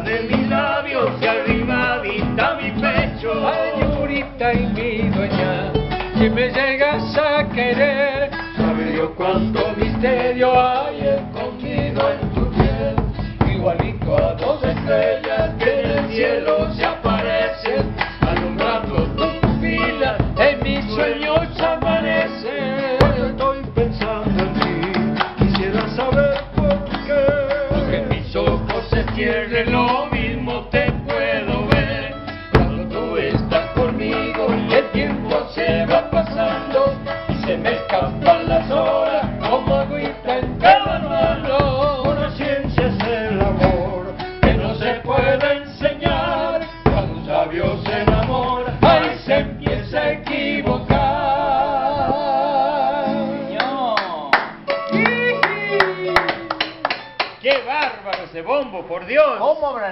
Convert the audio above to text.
de mis labios y arribadita mi pecho. Señorita y mi dueña, si me llegas a querer, sabré yo cuánto misterio hay escondido en tu piel. Igualito a dos estrellas que en el cielo se aparecen, alumbrando tu pupila, en mis sueños amanecen. Cuando estoy pensando en ti, quisiera saber por qué. Porque en mis ojos se cierren, lo mismo te puedo ver. Cuando tú estás conmigo, el tiempo se va pasando y se me escapan las horas como agüita en cada mano. Una ciencia es el amor Que no se puede enseñar. Cuando un sabio se enamora, ahí se empieza a equivocar. ¡Qué bárbaro ese bombo, por Dios! ¿Cómo habrán